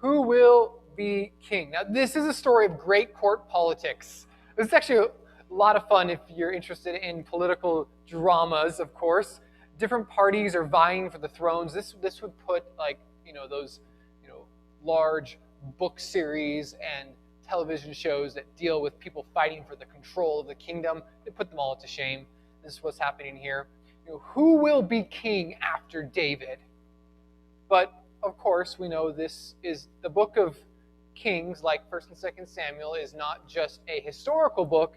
Who will be king? Now, this is a story of great court politics. This is actually a lot of fun if you're interested in political dramas, of course. Different parties are vying for the thrones. This would put those large book series and television shows that deal with people fighting for the control of the kingdom. They put them all to shame. This is what's happening here. Who will be king after David? But of course, we know this is the book of Kings, like 1st and 2nd Samuel, is not just a historical book,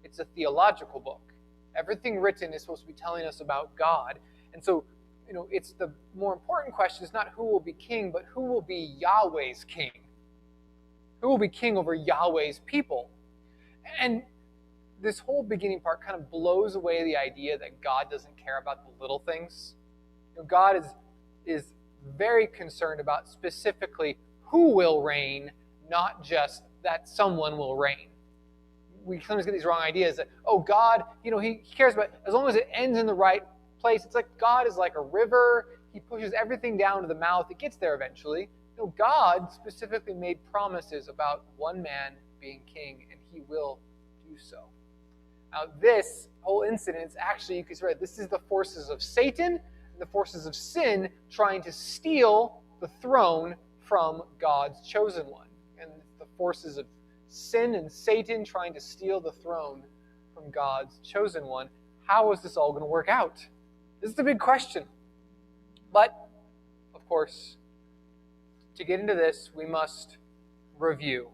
it's a theological book. Everything written is supposed to be telling us about God. And so, it's the more important question is not who will be king, but who will be Yahweh's king? Who will be king over Yahweh's people? And this whole beginning part kind of blows away the idea that God doesn't care about the little things. God is very concerned about specifically who will reign, not just that someone will reign. We sometimes get these wrong ideas that, God, he cares about, as long as it ends in the right place. It's like God is like a river. He pushes everything down to the mouth. It gets there eventually. God specifically made promises about one man being king, and he will do so. Now, this whole incident is actually, you could say, this is the forces of Satan and the forces of sin trying to steal the throne from God's chosen one. And the forces of sin and Satan trying to steal the throne from God's chosen one. How is this all going to work out? This is the big question. But, of course, to get into this, we must review.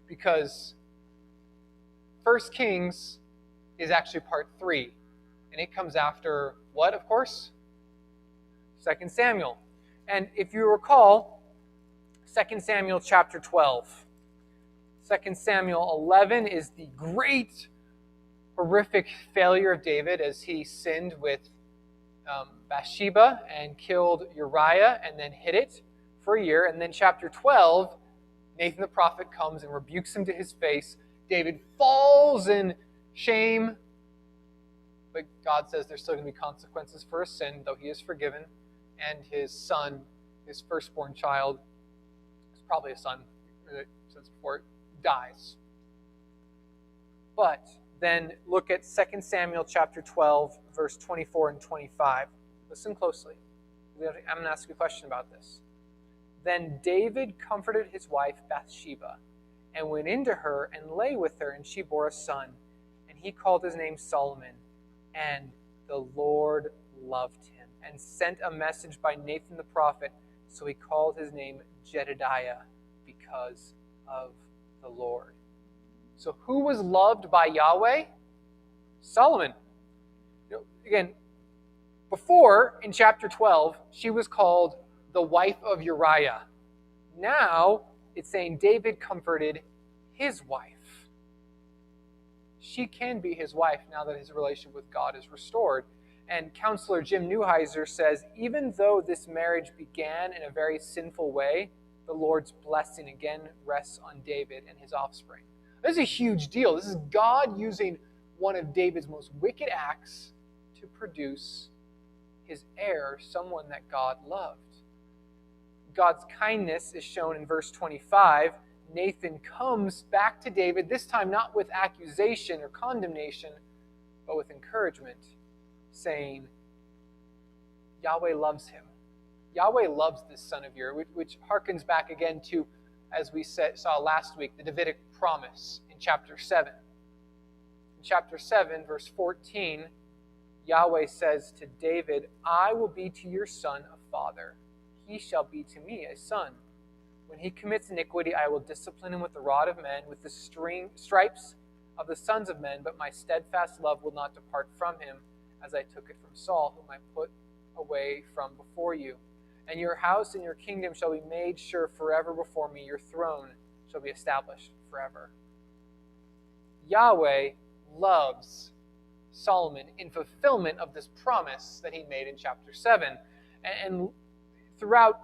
Because 1 Kings is actually part 3. And it comes after what, of course? 2 Samuel. And if you recall, 2 Samuel chapter 12. 2 Samuel 11 is the great, horrific failure of David as he sinned with Bathsheba and killed Uriah and then hid it for a year. And then chapter 12, Nathan the prophet comes and rebukes him to his face. David falls in shame, but God says there's still going to be consequences for his sin, though he is forgiven. And his son, his firstborn child, is probably a son, since before, dies. But then look at 2 Samuel chapter 12, verse 24 and 25. Listen closely. I'm going to ask you a question about this. Then David comforted his wife Bathsheba, and went into her and lay with her, and she bore a son. And he called his name Solomon. And the Lord loved him, and sent a message by Nathan the prophet. So he called his name Jedediah, because of the Lord. So who was loved by Yahweh? Solomon. Again, before, in chapter 12, she was called the wife of Uriah. Now, it's saying David comforted his wife. She can be his wife now that his relationship with God is restored. And counselor Jim Neuheiser says, even though this marriage began in a very sinful way, the Lord's blessing again rests on David and his offspring. This is a huge deal. This is God using one of David's most wicked acts to produce his heir, someone that God loved. God's kindness is shown in verse 25. Nathan comes back to David, this time not with accusation or condemnation, but with encouragement, saying, Yahweh loves him. Yahweh loves this son of yours, which harkens back again to, as we saw last week, the Davidic promise in chapter 7. In chapter 7, verse 14, Yahweh says to David, I will be to your son a father. He shall be to me a son. When he commits iniquity, I will discipline him with the rod of men, with the stripes of the sons of men, but my steadfast love will not depart from him, as I took it from Saul, whom I put away from before you. And your house and your kingdom shall be made sure forever before me. Your throne shall be established forever. Yahweh loves Solomon in fulfillment of this promise that he made in chapter 7. And throughout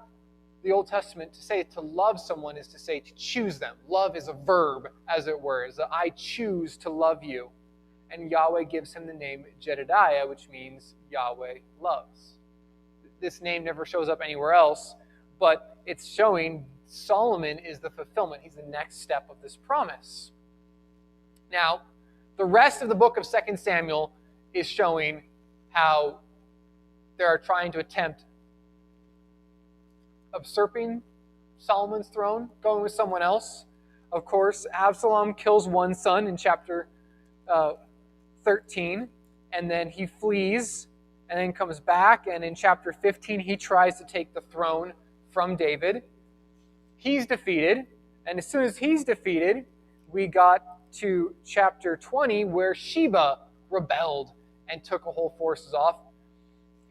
the Old Testament, to say to love someone is to say to choose them. Love is a verb, as it were. Is I choose to love you. And Yahweh gives him the name Jedediah, which means Yahweh loves. This name never shows up anywhere else, but it's showing Solomon is the fulfillment. He's the next step of this promise. Now, the rest of the book of 2 Samuel is showing how they are trying to attempt usurping Solomon's throne, going with someone else. Of course, Absalom kills one son in chapter 13, and then he flees and then comes back, and in chapter 15 he tries to take the throne from David. He's defeated, and as soon as he's defeated, we got to chapter 20 where Sheba rebelled and took a whole forces off.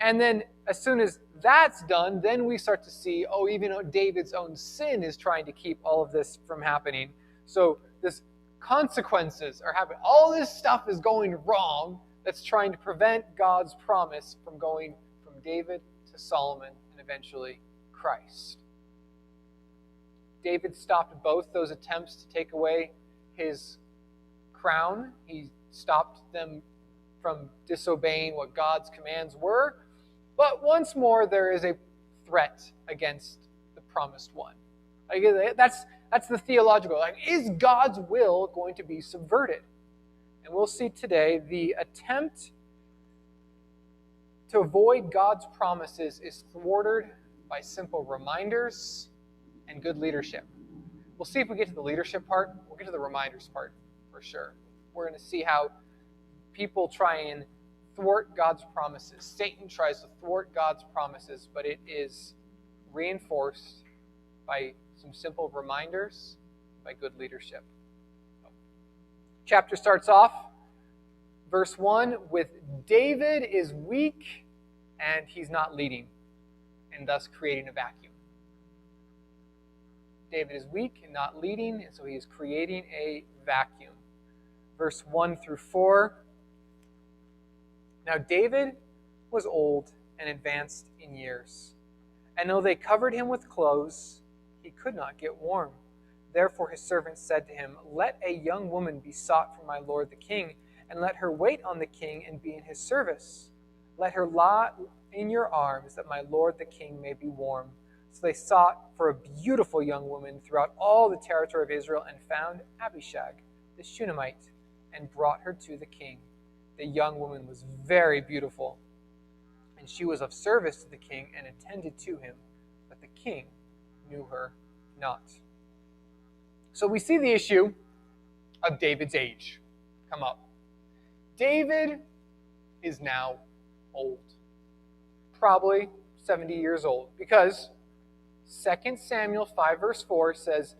And then as soon as that's done, then we start to see, even David's own sin is trying to keep all of this from happening. So this consequences are happening. All this stuff is going wrong that's trying to prevent God's promise from going from David to Solomon and eventually Christ. David stopped both those attempts to take away his crown. He stopped them from disobeying what God's commands were. But once more, there is a threat against the promised one. That's the theological. Is God's will going to be subverted? And we'll see today the attempt to avoid God's promises is thwarted by simple reminders and good leadership. We'll see if we get to the leadership part. We'll get to the reminders part for sure. We're going to see how people try and thwart God's promises. Satan tries to thwart God's promises, but it is reinforced by some simple reminders, by good leadership. Chapter starts off, verse 1, with David is weak and he's not leading, and thus creating a vacuum. David is weak and not leading, and so he is creating a vacuum. Verse 1 through 4. Now David was old and advanced in years, and though they covered him with clothes, he could not get warm. Therefore his servants said to him, Let a young woman be sought for my lord the king, and let her wait on the king and be in his service. Let her lie in your arms, that my lord the king may be warm. So they sought for a beautiful young woman throughout all the territory of Israel, and found Abishag the Shunammite, and brought her to the king. The young woman was very beautiful, and she was of service to the king and attended to him, but the king knew her not. So we see the issue of David's age come up. David is now old, probably 70 years old, because 2 Samuel 5 verse 4 says,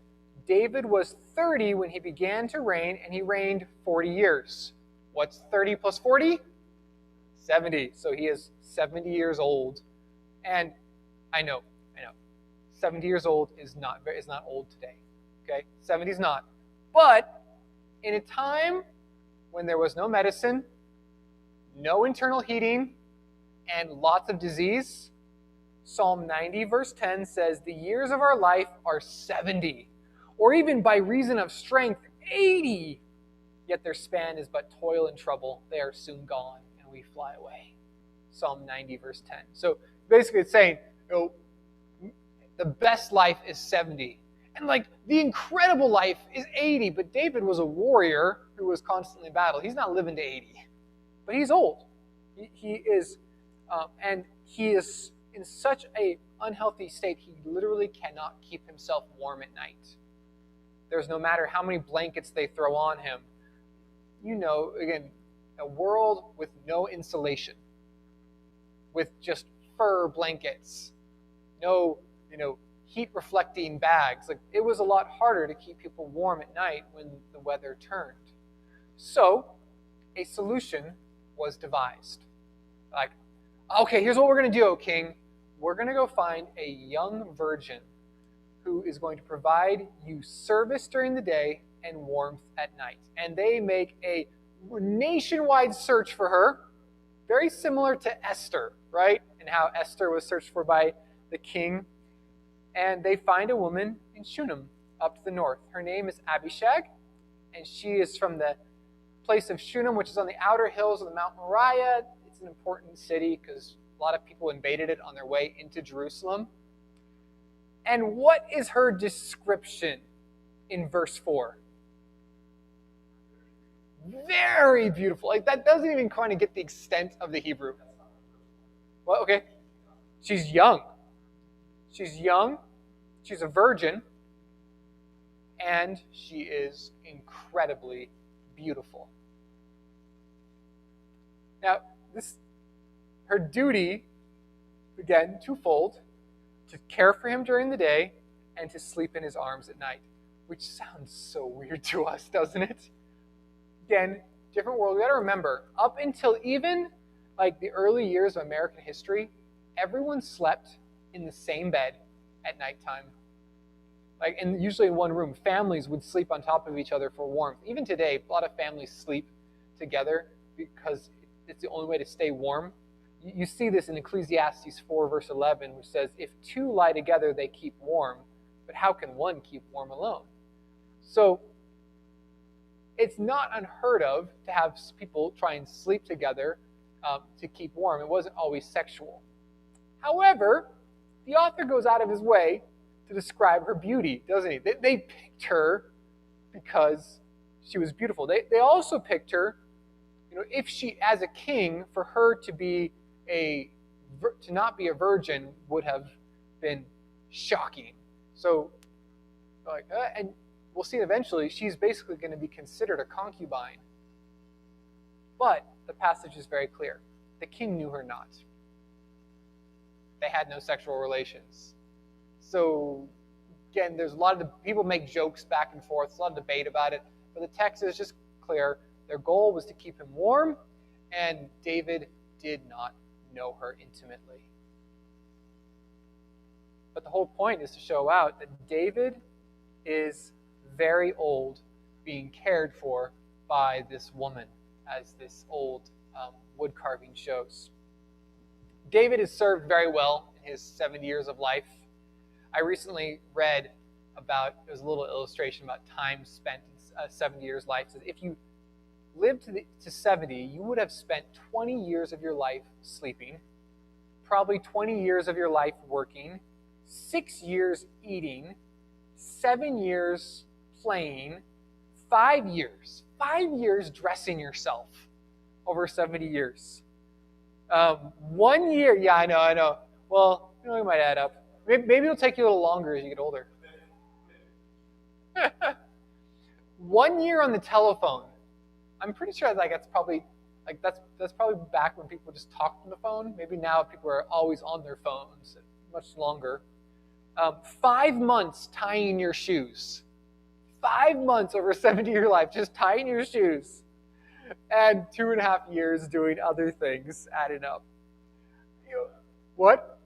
David was 30 when he began to reign, and he reigned 40 years. What's 30 plus 40? 70. So he is 70 years old. And I know, 70 years old is not old today. Okay? 70 is not. But in a time when there was no medicine, no internal heating, and lots of disease, Psalm 90 verse 10 says, the years of our life are 70, or even by reason of strength, 80. Yet their span is but toil and trouble. They are soon gone, and we fly away. Psalm 90 verse 10. So basically it's saying, the best life is 70. And the incredible life is 80. But David was a warrior who was constantly in battle. He's not living to 80. But he's old. He is, and he is in such an unhealthy state, he literally cannot keep himself warm at night. There's no matter how many blankets they throw on him. Again, a world with no insulation, with just fur blankets, no, heat-reflecting bags. It was a lot harder to keep people warm at night when the weather turned. So, a solution was devised. Okay, here's what we're going to do, O king. We're going to go find a young virgin who is going to provide you service during the day and warmth at night. And they make a nationwide search for her, very similar to Esther, right? And how Esther was searched for by the king. And they find a woman in Shunem, up to the north. Her name is Abishag, and she is from the place of Shunem, which is on the outer hills of the Mount Moriah. It's an important city because a lot of people invaded it on their way into Jerusalem. And what is her description in verse 4? Very beautiful. Like, that doesn't even kind of get the extent of the Hebrew. Well, okay. She's young. She's young. She's a virgin. And she is incredibly beautiful. Now, her duty, again, twofold: to care for him during the day and to sleep in his arms at night, which sounds so weird to us, doesn't it? Again, different world. We got to remember, up until even like the early years of American history, everyone slept in the same bed at nighttime. Like, and usually in one room. Families would sleep on top of each other for warmth. Even today, a lot of families sleep together because it's the only way to stay warm. You see this in Ecclesiastes 4, verse 11, which says, if two lie together, they keep warm, but how can one keep warm alone? So it's not unheard of to have people try and sleep together to keep warm. It wasn't always sexual. However, the author goes out of his way to describe her beauty, doesn't he? They picked her because she was beautiful. They also picked her, if she, as a king, for her to not be a virgin would have been shocking. So, and we'll see eventually, she's basically going to be considered a concubine. But the passage is very clear. The king knew her not. They had no sexual relations. So, again, there's a lot of people make jokes back and forth. There's a lot of debate about it. But the text is just clear. Their goal was to keep him warm, and David did not know her intimately. But the whole point is to show out that David is very old, being cared for by this woman, as this old wood carving shows. David has served very well in his 70 years of life. I recently read about, it was a little illustration about time spent in 70 years' life. It says if you lived to 70, you would have spent 20 years of your life sleeping, probably 20 years of your life working, 6 years eating, 7 years playing, 5 years dressing yourself over 70 years. 1 year, yeah, I know. Well, it might add up. Maybe it'll take you a little longer as you get older. 1 year on the telephone. I'm pretty sure that's probably back when people just talked on the phone. Maybe now people are always on their phones much longer. 5 months tying your shoes. 5 months over 70-year life just tying your shoes. And 2.5 years doing other things added up. What?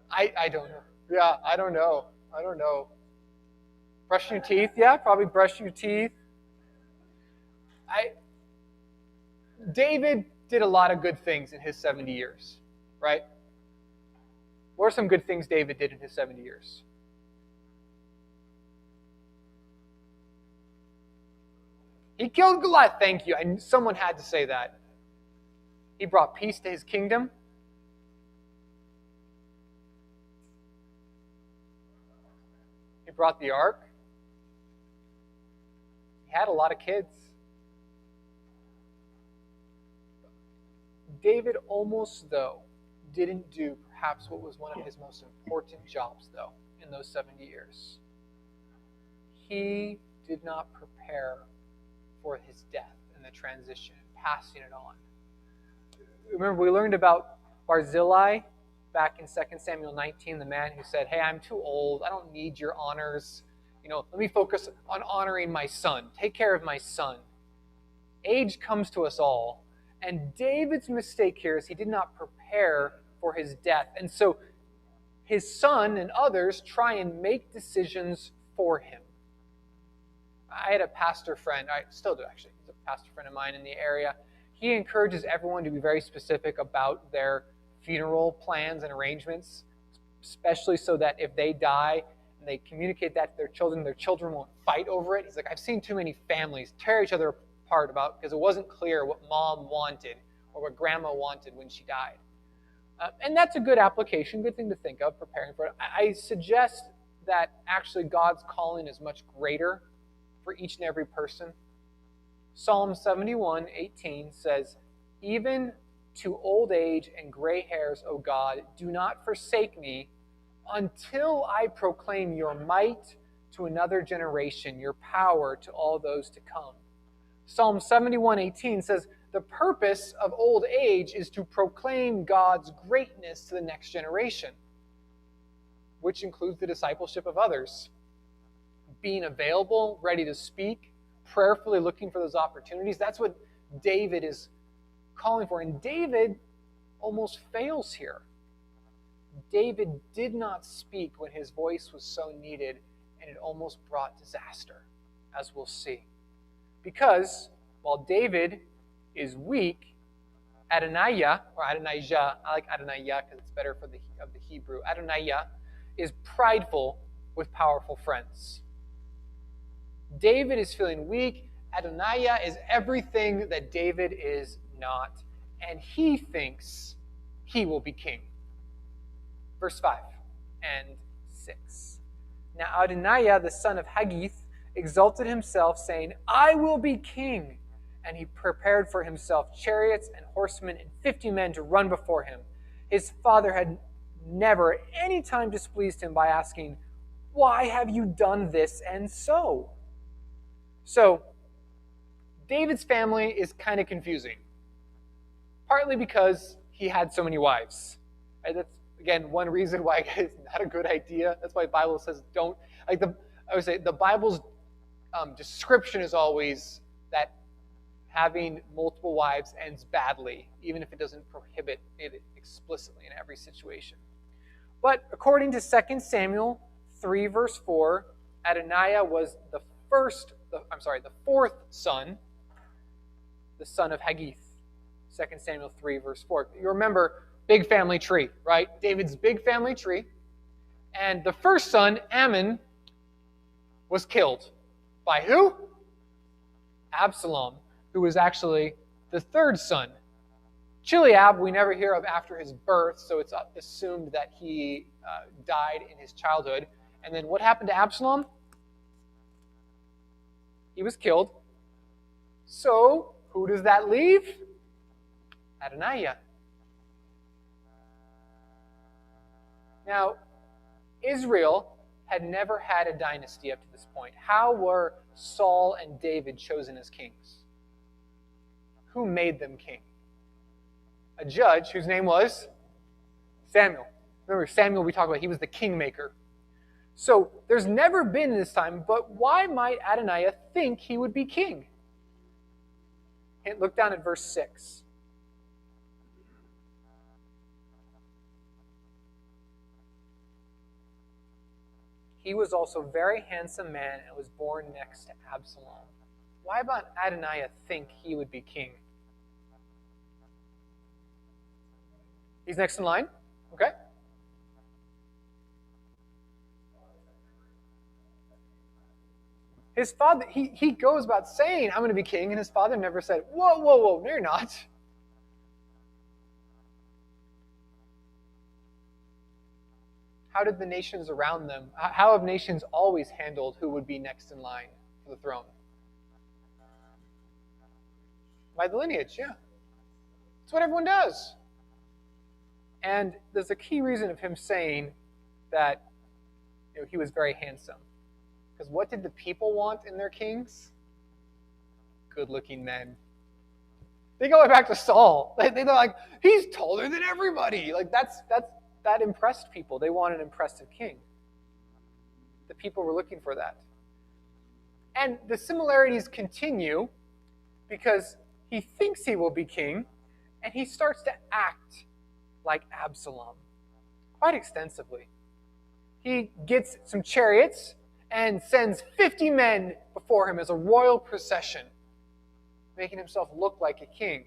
I don't know. Yeah, I don't know. Brushing your teeth? Yeah, probably brushing your teeth. David did a lot of good things in his 70 years, right? What are some good things David did in his 70 years? He killed Goliath, thank you. Someone had to say that. He brought peace to his kingdom. He brought the ark. He had a lot of kids. David almost, though, didn't do perhaps what was one of his most important jobs, though, in those 70 years. He did not prepare for his death and the transition, passing it on. Remember, we learned about Barzillai back in 2 Samuel 19, the man who said, hey, I'm too old. I don't need your honors. Let me focus on honoring my son. Take care of my son. Age comes to us all. And David's mistake here is he did not prepare for his death. And so his son and others try and make decisions for him. I had a pastor friend, I still do actually, he's a pastor friend of mine in the area. He encourages everyone to be very specific about their funeral plans and arrangements, especially so that if they die and they communicate that to their children won't fight over it. He's like, I've seen too many families tear each other apart about because it wasn't clear what mom wanted or what grandma wanted when she died. And that's a good application, good thing to think of, preparing for it. I suggest that actually God's calling is much greater for each and every person? Psalm 71:18 says, "Even to old age and gray hairs, O God, do not forsake me until I proclaim your might to another generation, your power to all those to come." Psalm 71:18 says, the purpose of old age is to proclaim God's greatness to the next generation, which includes the discipleship of others. Being available, ready to speak, prayerfully looking for those opportunities. That's what David is calling for. And David almost fails here. David did not speak when his voice was so needed, and it almost brought disaster, as we'll see. Because while David is weak, Adonijah, or Adonijah, I like Adonijah because it's better for the Hebrew. Adonijah is prideful with powerful friends. David is feeling weak. Adonijah is everything that David is not, and he thinks he will be king. Verse 5 and 6. Now Adonijah, the son of Haggith, exalted himself, saying, I will be king. And he prepared for himself chariots and horsemen and 50 men to run before him. His father had never any time displeased him by asking, why have you done this and so? So, David's family is kind of confusing. Partly because he had so many wives. Right? That's, again, one reason why it's not a good idea. That's why the Bible says don't. I would say the Bible's description is always that having multiple wives ends badly, even if it doesn't prohibit it explicitly in every situation. But according to 2 Samuel 3, verse 4, Adonijah was the fourth son, the son of Haggith. 2 Samuel 3, verse 4. You remember, big family tree, right? David's big family tree. And the first son, Ammon, was killed. By who? Absalom, who was actually the third son. Chileab, we never hear of after his birth, so it's assumed that he died in his childhood. And then what happened to Absalom? He was killed. So, who does that leave? Adonijah. Now, Israel had never had a dynasty up to this point. How were Saul and David chosen as kings? Who made them king? A judge whose name was Samuel. Remember, Samuel we talked about, he was the kingmaker. So there's never been this time, but why might Adonijah think he would be king? Look down at verse 6. He was also a very handsome man and was born next to Absalom. Why might Adonijah think he would be king? He's next in line. Okay. His father, he goes about saying, I'm going to be king, and his father never said, whoa, whoa, whoa, no, you're not. How did the nations around them, how have nations always handled who would be next in line for the throne? By the lineage, yeah. That's what everyone does. And there's a key reason of him saying that he was very handsome. Because what did the people want in their kings? Good-looking men. They go back to Saul. They're like, he's taller than everybody. Like that impressed people. They want an impressive king. The people were looking for that. And the similarities continue because he thinks he will be king, and he starts to act like Absalom quite extensively. He gets some chariots and sends 50 men before him as a royal procession, making himself look like a king.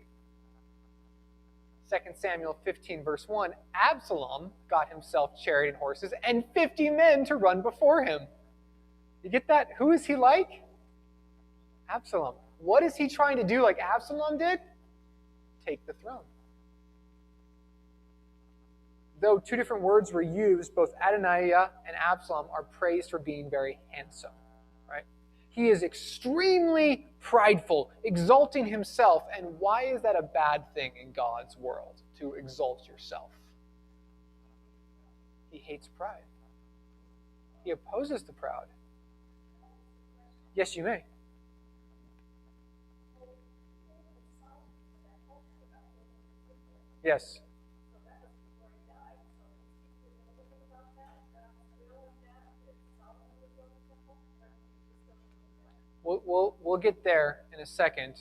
2 Samuel 15, verse 1, Absalom got himself chariot and horses and 50 men to run before him. You get that? Who is he like? Absalom. What is he trying to do like Absalom did? Take the throne. though two different words were used, both Adoniah and Absalom are praised for being very handsome. Right? He is extremely prideful, exalting himself. And why is that a bad thing in God's world, to exalt yourself? He hates pride. He opposes the proud. Yes, you may. Yes. We'll get there in a second,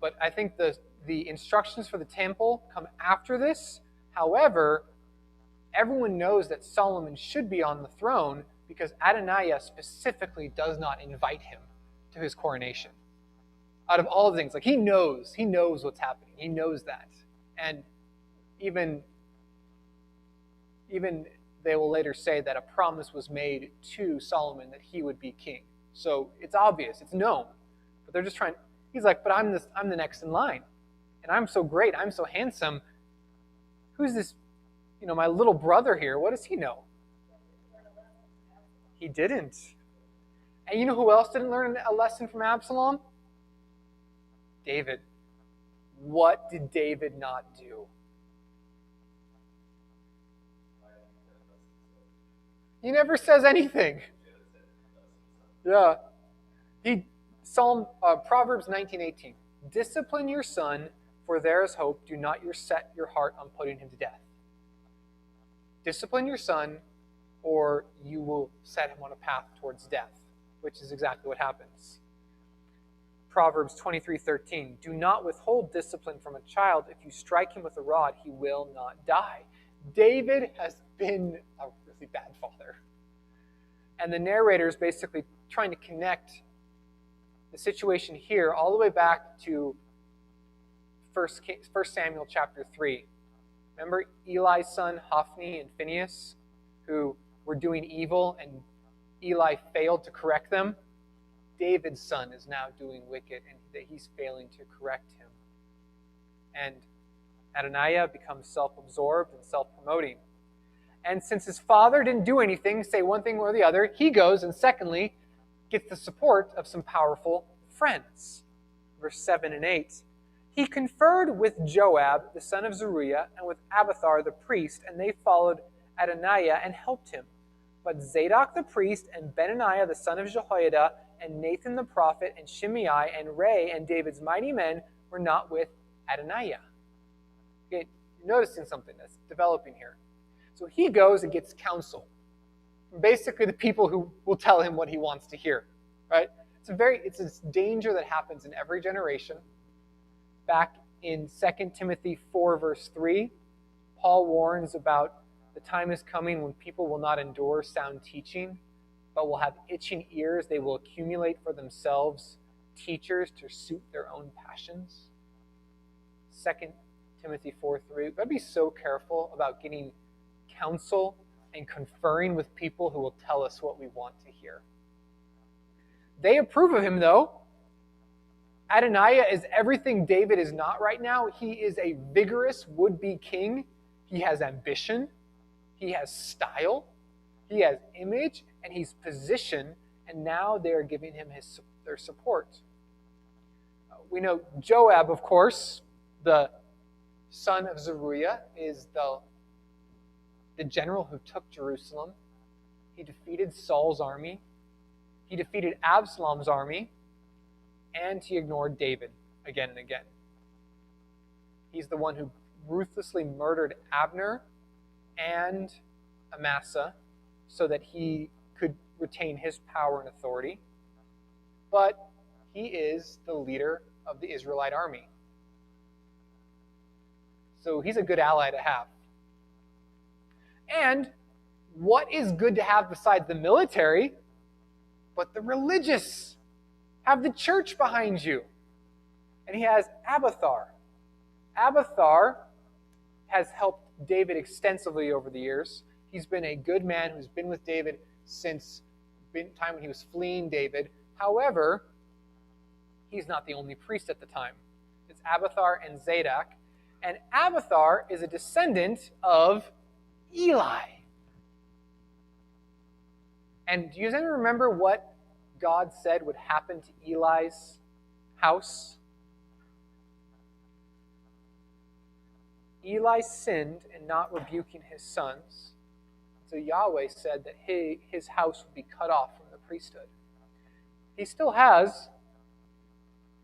but I think the instructions for the temple come after this. However, everyone knows that Solomon should be on the throne because Adoniah specifically does not invite him to his coronation. Out of all the things, like he knows what's happening. He knows that, and even they will later say that a promise was made to Solomon that he would be king. So it's obvious, it's known. But they're just trying, he's like, but I'm the next in line. And I'm so great, I'm so handsome. Who's this, my little brother here? What does he know? He didn't. And you know who else didn't learn a lesson from Absalom? David. What did David not do? He never says anything. Yeah. Proverbs 19:18. Discipline your son, for there is hope. Do not set your heart on putting him to death. Discipline your son, or you will set him on a path towards death, which is exactly what happens. Proverbs 23:13. Do not withhold discipline from a child. If you strike him with a rod, he will not die. David has been a really bad father. And the narrator is basically trying to connect the situation here all the way back to 1 Samuel chapter 3. Remember Eli's son Hophni and Phinehas, who were doing evil and Eli failed to correct them? David's son is now doing wicked and he's failing to correct him. And Adoniah becomes self-absorbed and self-promoting. And since his father didn't do anything, say one thing or the other, he goes and secondly gets the support of some powerful friends. Verse 7 and 8. He conferred with Joab, the son of Zeruiah, and with Abiathar the priest, and they followed Adoniah and helped him. But Zadok the priest and Benaiah the son of Jehoiada and Nathan the prophet and Shimei and Ray and David's mighty men were not with Adoniah. Okay, you're noticing something that's developing here. So he goes and gets counsel from basically the people who will tell him what he wants to hear, right? It's a danger that happens in every generation. Back in 2 Timothy 4, verse 3, Paul warns about the time is coming when people will not endure sound teaching, but will have itching ears. They will accumulate for themselves teachers to suit their own passions. 2 Timothy 4:3. We've got to be so careful about getting counsel and conferring with people who will tell us what we want to hear. They approve of him, though. Adoniah is everything David is not right now. He is a vigorous would-be king. He has ambition. He has style. He has image, and he's position. And now they are giving him their support. We know Joab, of course, the son of Zeruiah, is the general who took Jerusalem. He defeated Saul's army. He defeated Absalom's army. And he ignored David again and again. He's the one who ruthlessly murdered Abner and Amasa so that he could retain his power and authority. But he is the leader of the Israelite army. So he's a good ally to have. And what is good to have besides the military, but the religious? Have the church behind you. And he has Abiathar. Abiathar has helped David extensively over the years. He's been a good man who's been with David since the time when he was fleeing David. However, he's not the only priest at the time. It's Abiathar and Zadok. And Abiathar is a descendant of Eli. And do you guys remember what God said would happen to Eli's house? Eli sinned in not rebuking his sons. So Yahweh said that his house would be cut off from the priesthood. He still has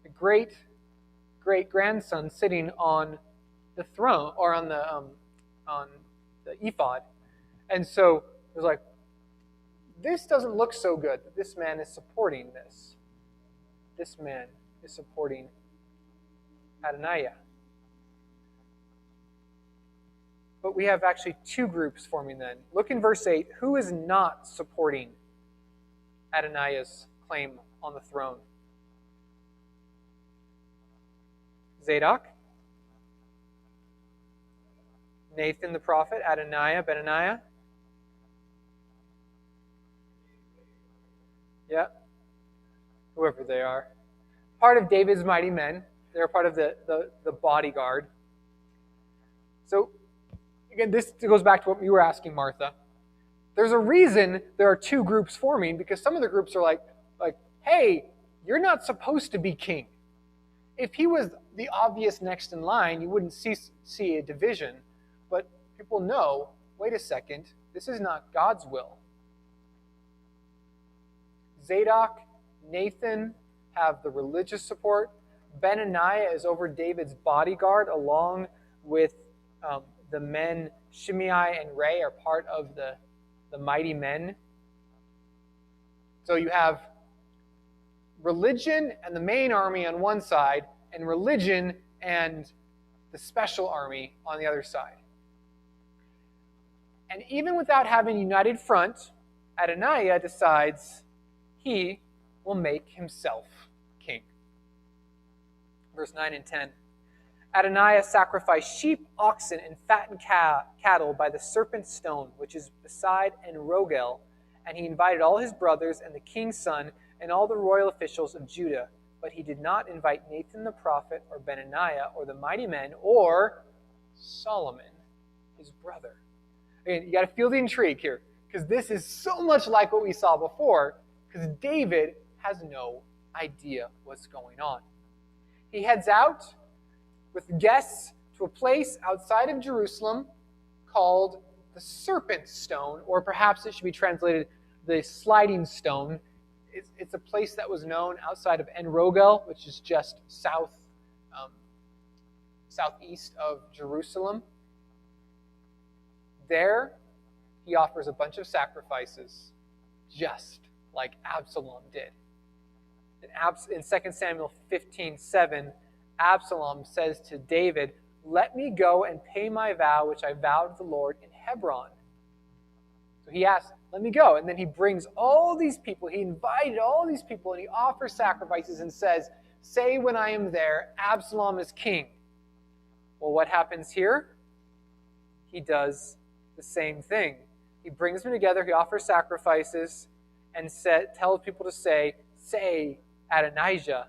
a great-great-grandson sitting on the throne, or on the ephod. And so it was like, this doesn't look so good that this man is supporting this. This man is supporting Adoniah. But we have actually two groups forming then. Look in verse 8. Who is not supporting Adoniah's claim on the throne? Zadok, Nathan the prophet, Adoniah, Benaniah. Yeah, whoever they are. Part of David's mighty men. They're part of the bodyguard. So, again, this goes back to what you were asking, Martha. There's a reason there are two groups forming, because some of the groups are like, hey, you're not supposed to be king. If he was the obvious next in line, you wouldn't see a division. But people know, wait a second, this is not God's will. Zadok, Nathan have the religious support. Benaniah is over David's bodyguard, along with the men Shimei and Ray are part of the mighty men. So you have religion and the main army on one side, and religion and the special army on the other side. And even without having a united front, Adoniah decides he will make himself king. Verse 9 and 10. Adoniah sacrificed sheep, oxen, and fattened cattle by the serpent's stone, which is beside En Rogel, and he invited all his brothers and the king's son and all the royal officials of Judah. But he did not invite Nathan the prophet or Benaniah or the mighty men or Solomon, his brother. Again, you got to feel the intrigue here, because this is so much like what we saw before, because David has no idea what's going on. He heads out with guests to a place outside of Jerusalem called the Serpent Stone, or perhaps it should be translated the Sliding Stone. It's a place that was known outside of En Rogel, which is just southeast of Jerusalem. There, he offers a bunch of sacrifices, just like Absalom did. In 2 Samuel 15:7, Absalom says to David, "Let me go and pay my vow, which I vowed to the Lord in Hebron." So he asks, let me go. And then he brings all these people. He invited all these people, and he offers sacrifices and says, "Say when I am there, Absalom is king." Well, what happens here? He does the same thing. He brings them together. He offers sacrifices and tells people to say Adonijah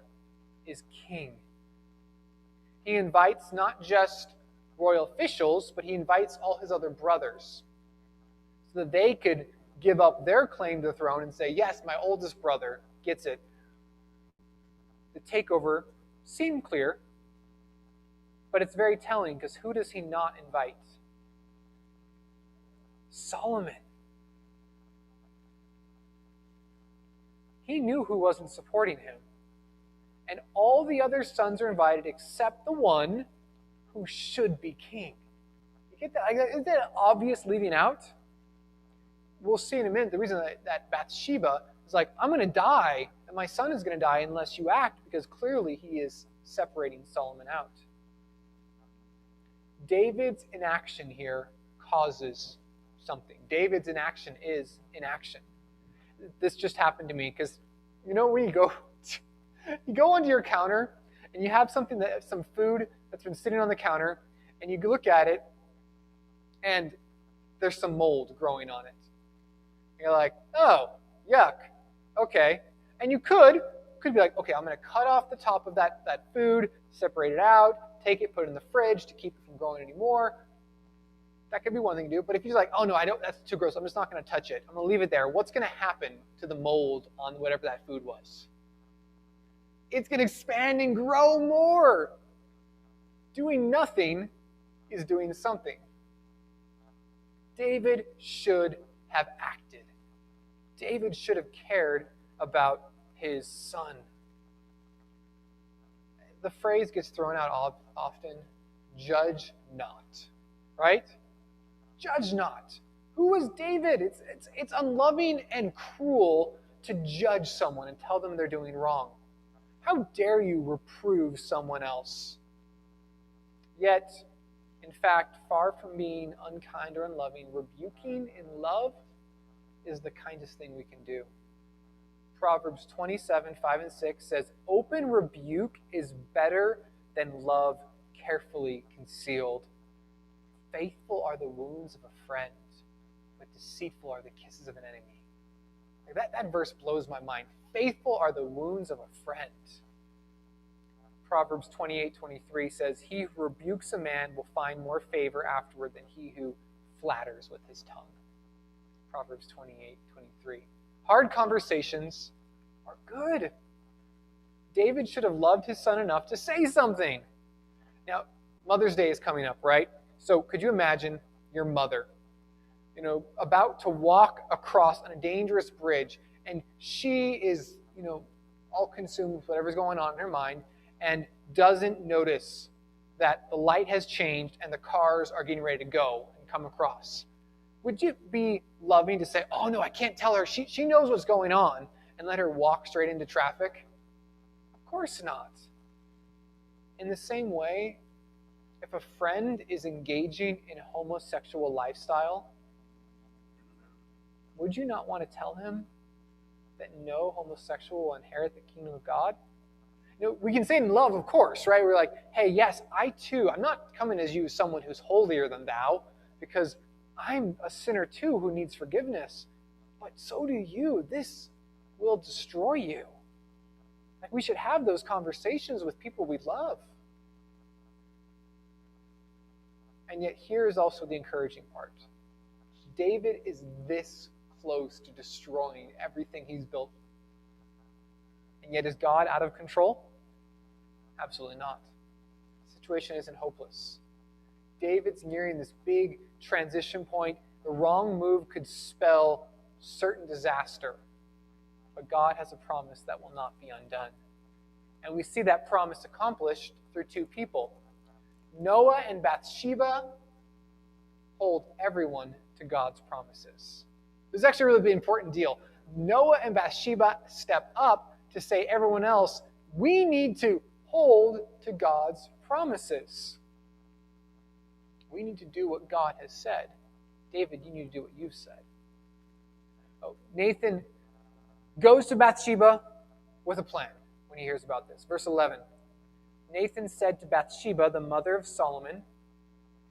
is king. He invites not just royal officials, but he invites all his other brothers so that they could give up their claim to the throne and say, yes, my oldest brother gets it. The takeover seemed clear, but it's very telling, because who does he not invite? Solomon. He knew who wasn't supporting him. And all the other sons are invited except the one who should be king. You get that? Isn't that obvious leaving out? We'll see in a minute the reason that Bathsheba is like, I'm going to die, and my son is going to die unless you act, because clearly he is separating Solomon out. David's inaction here causes something. David's inaction is inaction. This just happened to me, because you know when you go onto your counter and you have some food that's been sitting on the counter, and you look at it and there's some mold growing on it. And you're like, oh, yuck, okay. And you could be like, okay, I'm going to cut off the top of that food, separate it out, take it, put it in the fridge to keep it from growing anymore. That could be one thing to do. But if he's like, oh no, I don't, that's too gross, I'm just not going to touch it, I'm going to leave it there, what's going to happen to the mold on whatever that food was? It's going to expand and grow more. Doing nothing is doing something. David should have acted. David should have cared about his son. The phrase gets thrown out often, judge not, right? Judge not. Who was David? It's unloving and cruel to judge someone and tell them they're doing wrong. How dare you reprove someone else? Yet, in fact, far from being unkind or unloving, rebuking in love is the kindest thing we can do. Proverbs 27, 5 and 6 says, open rebuke is better than love carefully concealed. Faithful are the wounds of a friend, but deceitful are the kisses of an enemy. Like that verse blows my mind. Faithful are the wounds of a friend. Proverbs 28:23 says, he who rebukes a man will find more favor afterward than he who flatters with his tongue. Proverbs 28:23. Hard conversations are good. David should have loved his son enough to say something. Now, Mother's Day is coming up, right? So could you imagine your mother, about to walk across on a dangerous bridge, and she is, all consumed with whatever's going on in her mind, and doesn't notice that the light has changed and the cars are getting ready to go and come across. Would you be loving to say, oh no, I can't tell her, she knows what's going on, and let her walk straight into traffic? Of course not. In the same way, if a friend is engaging in a homosexual lifestyle, would you not want to tell him that no homosexual will inherit the kingdom of God? We can say in love, of course, right? We're like, hey, yes, I too, I'm not coming as you as someone who's holier than thou, because I'm a sinner too who needs forgiveness. But so do you. This will destroy you. Like, we should have those conversations with people we love. And yet here is also the encouraging part. David is this close to destroying everything he's built. And yet is God out of control? Absolutely not. The situation isn't hopeless. David's nearing this big transition point. The wrong move could spell certain disaster. But God has a promise that will not be undone. And we see that promise accomplished through two people. Noah and Bathsheba hold everyone to God's promises. This is actually a really important deal. Noah and Bathsheba step up to say everyone else, we need to hold to God's promises. We need to do what God has said. David, you need to do what you've said. Nathan goes to Bathsheba with a plan when he hears about this. Verse 11. Nathan said to Bathsheba, the mother of Solomon,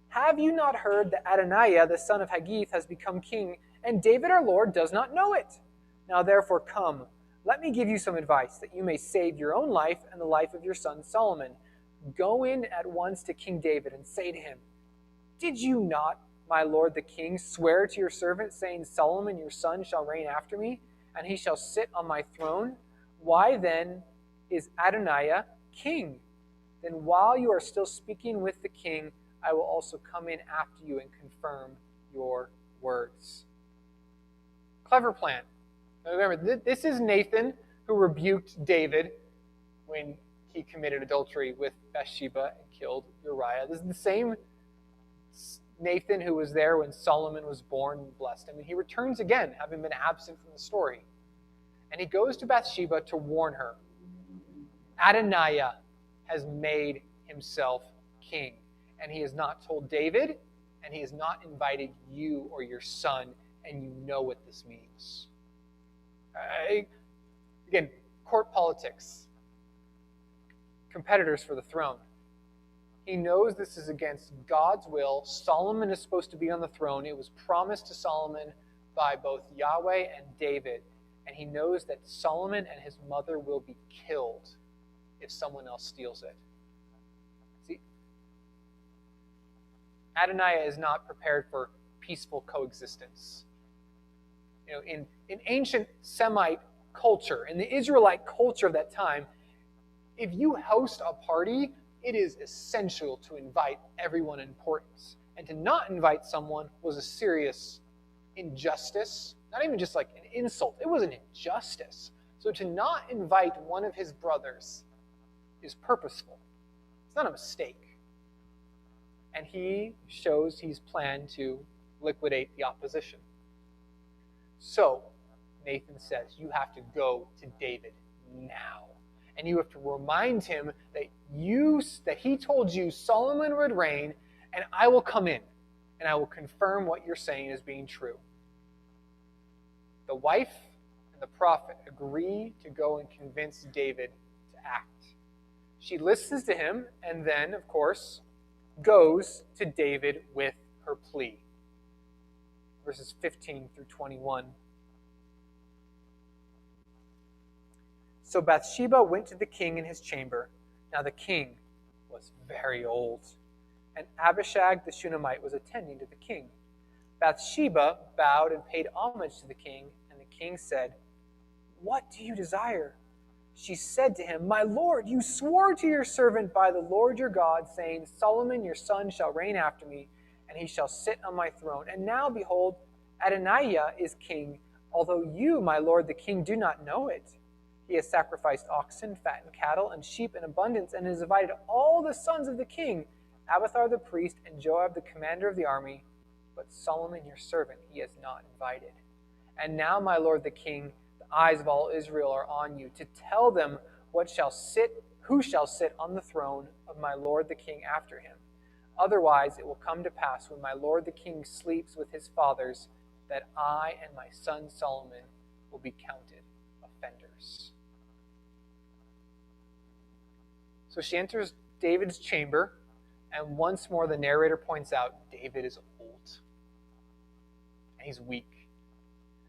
have you not heard that Adoniah, the son of Haggith, has become king, and David our Lord does not know it? Now therefore come, let me give you some advice, that you may save your own life and the life of your son Solomon. Go in at once to King David and say to him, did you not, my lord the king, swear to your servant, saying, Solomon your son shall reign after me, and he shall sit on my throne? Why then is Adoniah king? Then while you are still speaking with the king, I will also come in after you and confirm your words. Clever plan. Now remember, this is Nathan who rebuked David when he committed adultery with Bathsheba and killed Uriah. This is the same Nathan who was there when Solomon was born and blessed him. And he returns again, having been absent from the story. And he goes to Bathsheba to warn her. Adoniah has made himself king. And he has not told David, and he has not invited you or your son, and you know what this means. Again, court politics. Competitors for the throne. He knows this is against God's will. Solomon is supposed to be on the throne. It was promised to Solomon by both Yahweh and David. And he knows that Solomon and his mother will be killed if someone else steals it. See, Adoniah is not prepared for peaceful coexistence. In ancient Semite culture, in the Israelite culture of that time, if you host a party, it is essential to invite everyone in importance. And to not invite someone was a serious injustice, not even just like an insult, it was an injustice. So to not invite one of his brothers is purposeful. It's not a mistake. And he shows he's planned to liquidate the opposition. So Nathan says, you have to go to David now. And you have to remind him that he told you Solomon would reign, and I will come in, and I will confirm what you're saying as being true. The wife and the prophet agree to go and convince David to act. She listens to him, and then, of course, goes to David with her plea. Verses 15 through 21. So Bathsheba went to the king in his chamber. Now the king was very old, and Abishag the Shunammite was attending to the king. Bathsheba bowed and paid homage to the king, and the king said, "What do you desire?" She said to him, "My lord, you swore to your servant by the Lord your God, saying, Solomon your son shall reign after me, and he shall sit on my throne. And now, behold, Adoniah is king, although you, my lord the king, do not know it. He has sacrificed oxen, fattened cattle, and sheep in abundance, and has invited all the sons of the king, Abiathar the priest, and Joab the commander of the army. But Solomon your servant he has not invited. And now, my lord the king, the eyes of all Israel are on you, to tell them who shall sit on the throne of my lord the king after him. Otherwise it will come to pass, when my lord the king sleeps with his fathers, that I and my son Solomon will be counted offenders." So she enters David's chamber, and once more the narrator points out David is old, and he's weak.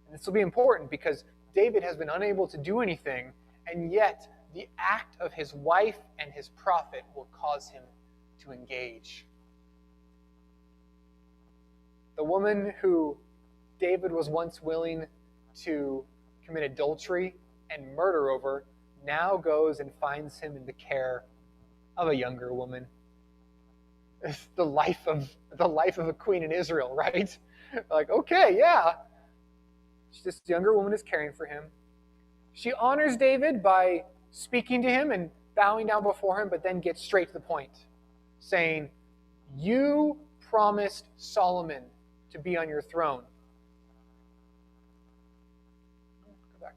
And this will be important because David has been unable to do anything, and yet the act of his wife and his prophet will cause him to engage. The woman who David was once willing to commit adultery and murder over now goes and finds him in the care of a younger woman. It's the life of a queen in Israel, right? Like, okay, yeah. This younger woman is caring for him. She honors David by speaking to him and bowing down before him, but then gets straight to the point, saying, "You promised Solomon to be on your throne. Go back.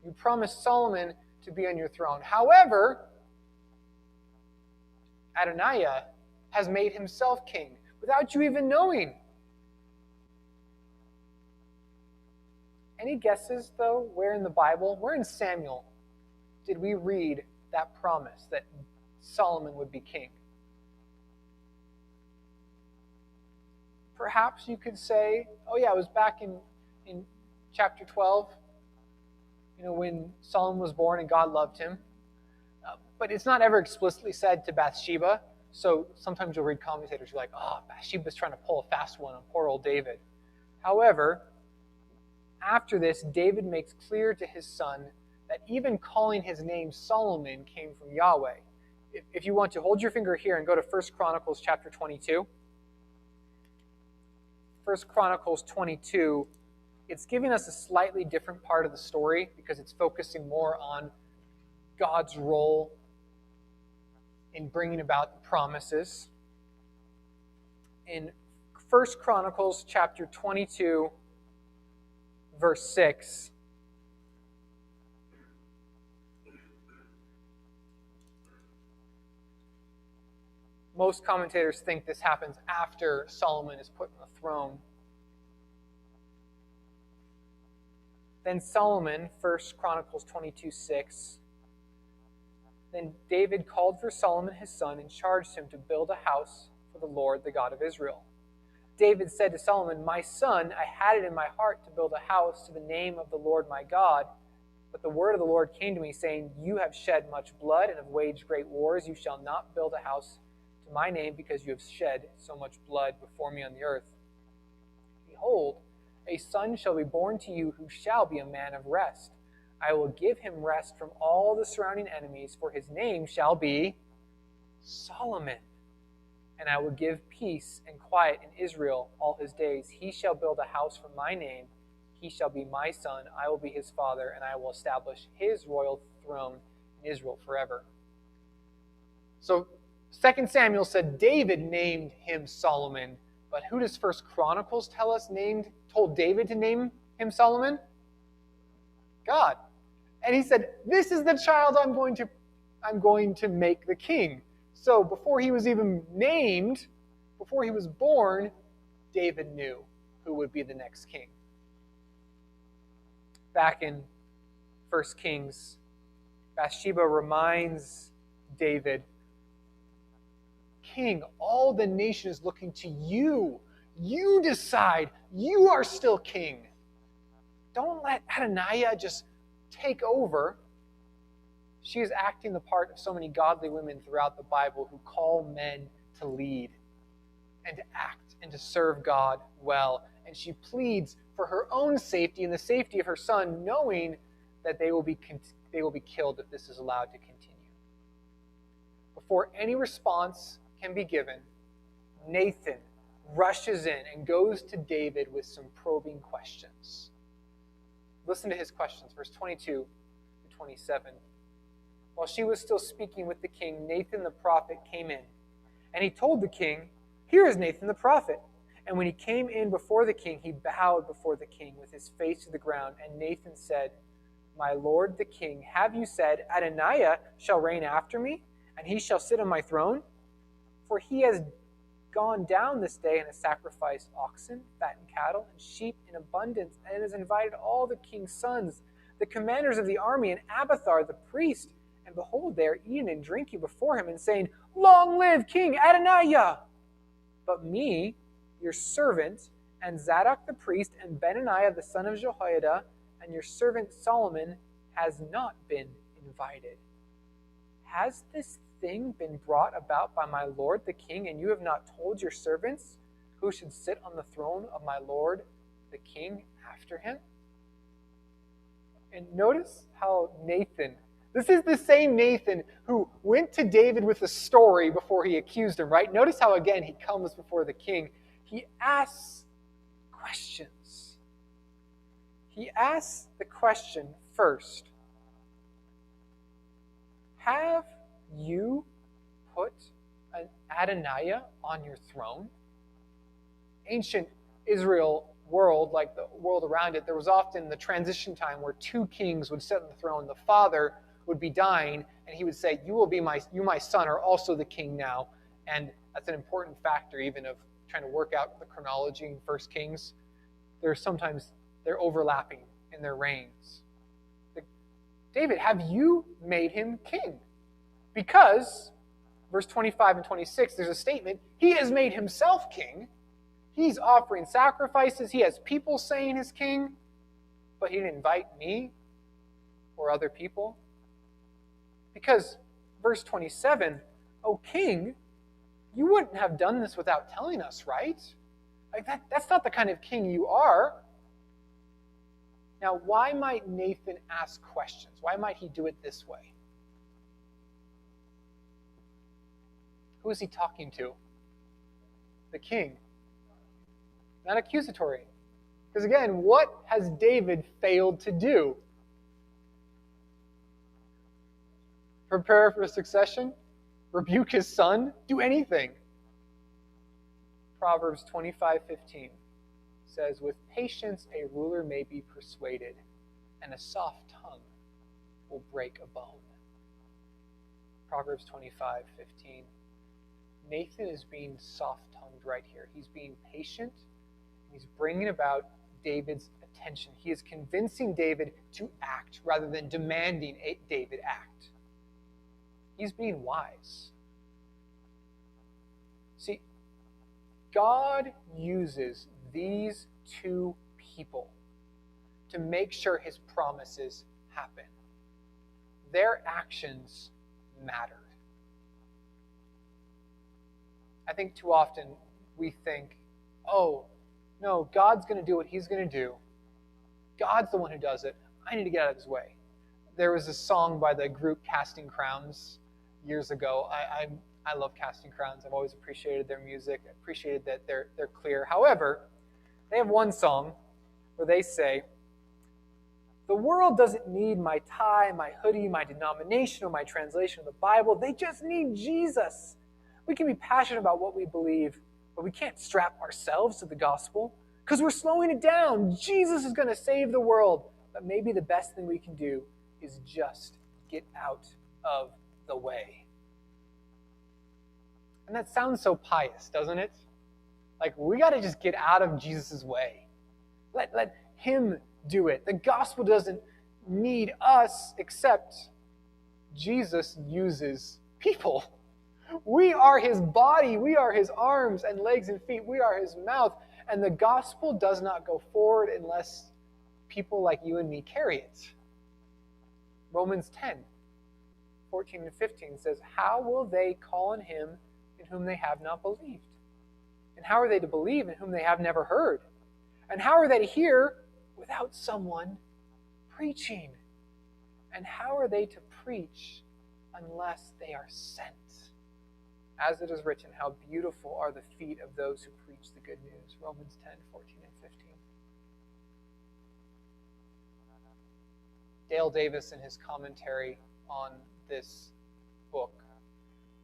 You promised Solomon to be on your throne. However, Adoniah has made himself king without you even knowing." Any guesses, though, where in the Bible, where in Samuel, did we read that promise that Solomon would be king? Perhaps you could say, oh yeah, it was back in chapter 12, when Solomon was born and God loved him. But it's not ever explicitly said to Bathsheba, so sometimes you'll read commentators who are like, oh, Bathsheba's trying to pull a fast one on poor old David. However, after this, David makes clear to his son that even calling his name Solomon came from Yahweh. If you want to, hold your finger here and go to 1 Chronicles chapter 22. 1 Chronicles 22, it's giving us a slightly different part of the story because it's focusing more on God's role in bringing about the promises. In 1 Chronicles chapter 22, verse 6, most commentators think this happens after Solomon is put on the throne. Then Solomon, 1 Chronicles 22:6, then David called for Solomon his son and charged him to build a house for the Lord, the God of Israel. David said to Solomon, "My son, I had it in my heart to build a house to the name of the Lord my God, but the word of the Lord came to me, saying, You have shed much blood and have waged great wars. You shall not build a house to my name, because you have shed so much blood before me on the earth. Behold, a son shall be born to you who shall be a man of rest. I will give him rest from all the surrounding enemies, for his name shall be Solomon. And I will give peace and quiet in Israel all his days. He shall build a house for my name. He shall be my son. I will be his father, and I will establish his royal throne in Israel forever. So 2 Samuel said David named him Solomon. But who does 1 Chronicles tell us told David to name him Solomon? God. And he said, this is the child I'm going to make the king. So before he was even named, before he was born, David knew who would be the next king. Back in 1 Kings, Bathsheba reminds David, King, all the nation is looking to you. You decide. You are still king. Don't let Adoniah just take over. She is acting the part of so many godly women throughout the Bible who call men to lead and to act and to serve God well. And she pleads for her own safety and the safety of her son, knowing that they will be killed if this is allowed to continue. Before any response can be given, Nathan rushes in and goes to David with some probing questions. Listen to his questions, verse 22 to 27. While she was still speaking with the king, Nathan the prophet came in, and he told the king, here is Nathan the prophet. And when he came in before the king, he bowed before the king with his face to the ground. And Nathan said, my lord the king, have you said, Adoniah shall reign after me, and he shall sit on my throne? For he has gone down this day and has sacrificed oxen, fattened cattle, and sheep in abundance, and has invited all the king's sons, the commanders of the army, and Abiathar the priest. And behold, they are eating and drinking before him, and saying, long live King Adoniah! But me, your servant, and Zadok the priest, and Benaiah the son of Jehoiada, and your servant Solomon has not been invited. Has this thing been brought about by my lord the king, and you have not told your servants who should sit on the throne of my lord the king after him? And notice how this is the same Nathan who went to David with a story before he accused him, right? Notice how, again, he comes before the king. He asks questions. He asks the question first, have you put an Adoniah on your throne? Ancient Israel world, like the world around it, there was often the transition time where two kings would sit on the throne. The father would be dying, and he would say, you my son are also the king now. And that's an important factor even of trying to work out the chronology in 1 Kings. They're overlapping in their reigns. David, have you made him king? Because, verse 25 and 26, there's a statement, he has made himself king. He's offering sacrifices. He has people saying he's king, but he didn't invite me or other people. Because, verse 27, O king, you wouldn't have done this without telling us, right? That's not the kind of king you are. Now, why might Nathan ask questions? Why might he do it this way? Who is he talking to? The king. Not accusatory. Because again, what has David failed to do? Prepare for succession? Rebuke his son? Do anything. Proverbs 25:15 says, with patience a ruler may be persuaded, and a soft tongue will break a bone. Proverbs 25:15. Nathan is being soft-tongued right here. He's being patient. He's bringing about David's attention. He is convincing David to act rather than demanding David act. He's being wise. See, God uses these two people to make sure his promises happen. Their actions matter. I think too often we think, oh, no, God's going to do what he's going to do. God's the one who does it. I need to get out of his way. There was a song by the group Casting Crowns years ago. I love Casting Crowns. I've always appreciated their music. I appreciated that they're clear. However, they have one song where they say, the world doesn't need my tie, my hoodie, my denomination, or my translation of the Bible. They just need Jesus. We can be passionate about what we believe, but we can't strap ourselves to the gospel because we're slowing it down. Jesus is going to save the world. But maybe the best thing we can do is just get out of the way. And that sounds so pious, doesn't it? Like, we got to just get out of Jesus' way. Let him do it. The gospel doesn't need us, except Jesus uses people. We are his body. We are his arms and legs and feet. We are his mouth. And the gospel does not go forward unless people like you and me carry it. Romans 10, 14 and 15 says, how will they call on him in whom they have not believed? And how are they to believe in whom they have never heard? And how are they to hear without someone preaching? And how are they to preach unless they are sent? As it is written, how beautiful are the feet of those who preach the good news. Romans 10, 14 and 15. Dale Davis, in his commentary on this book,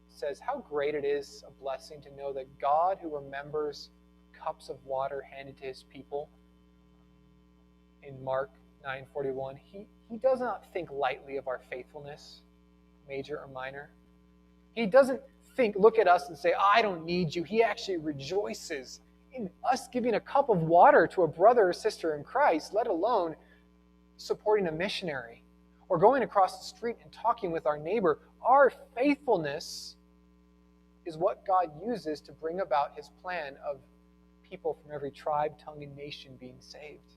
says how great it is a blessing to know that God, who remembers cups of water handed to his people in Mark 9:41, he does not think lightly of our faithfulness, major or minor. He doesn't look at us and say, I don't need you. He actually rejoices in us giving a cup of water to a brother or sister in Christ, let alone supporting a missionary or going across the street and talking with our neighbor. Our faithfulness is what God uses to bring about his plan of people from every tribe, tongue, and nation being saved.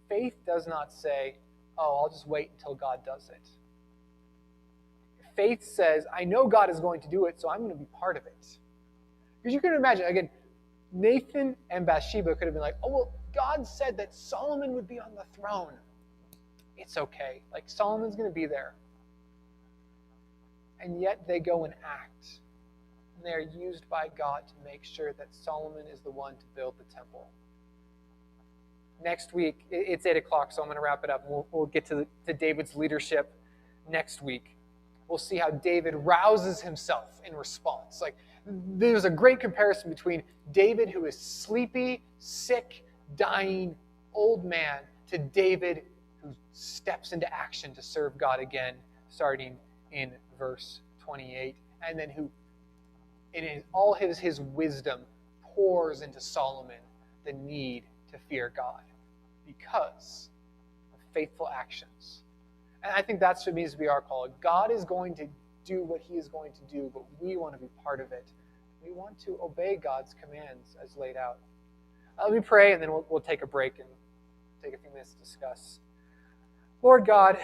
Faith does not say, oh, I'll just wait until God does it. Faith says, I know God is going to do it, so I'm going to be part of it. Because you can imagine, again, Nathan and Bathsheba could have been like, oh, well, God said that Solomon would be on the throne. It's okay. Like, Solomon's going to be there. And yet they go and act. And they are used by God to make sure that Solomon is the one to build the temple. Next week, it's 8 o'clock, so I'm going to wrap it up. We'll get to David's leadership next week. We'll see how David rouses himself in response. Like, there's a great comparison between David, who is sleepy, sick, dying, old man, to David, who steps into action to serve God again, starting in verse 28, and then who, in all his wisdom, pours into Solomon the need to fear God because of faithful actions. And I think that's what needs to be our call. God is going to do what he is going to do, but we want to be part of it. We want to obey God's commands as laid out. Let me pray, and then we'll take a break and take a few minutes to discuss. Lord God,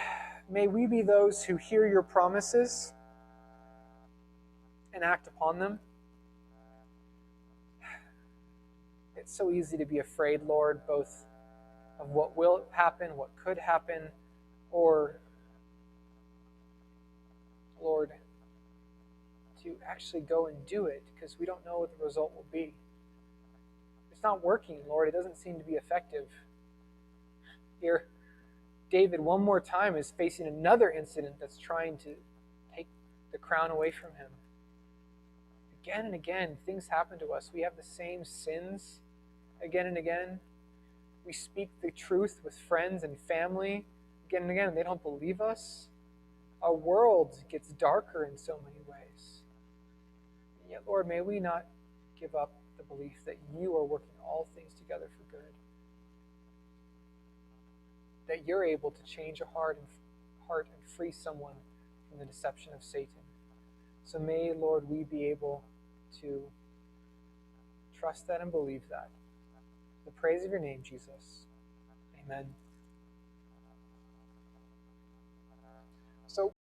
may we be those who hear your promises and act upon them. It's so easy to be afraid, Lord, both of what will happen, what could happen, or, Lord, to actually go and do it because we don't know what the result will be. It's not working, Lord. It doesn't seem to be effective. Here, David, one more time, is facing another incident that's trying to take the crown away from him. Again and again, things happen to us. We have the same sins again and again. We speak the truth with friends and family again and again, and they don't believe us. Our world gets darker in so many ways. And yet, Lord, may we not give up the belief that you are working all things together for good. That you're able to change a heart and free someone from the deception of Satan. So may, Lord, we be able to trust that and believe that. The praise of your name, Jesus. Amen. So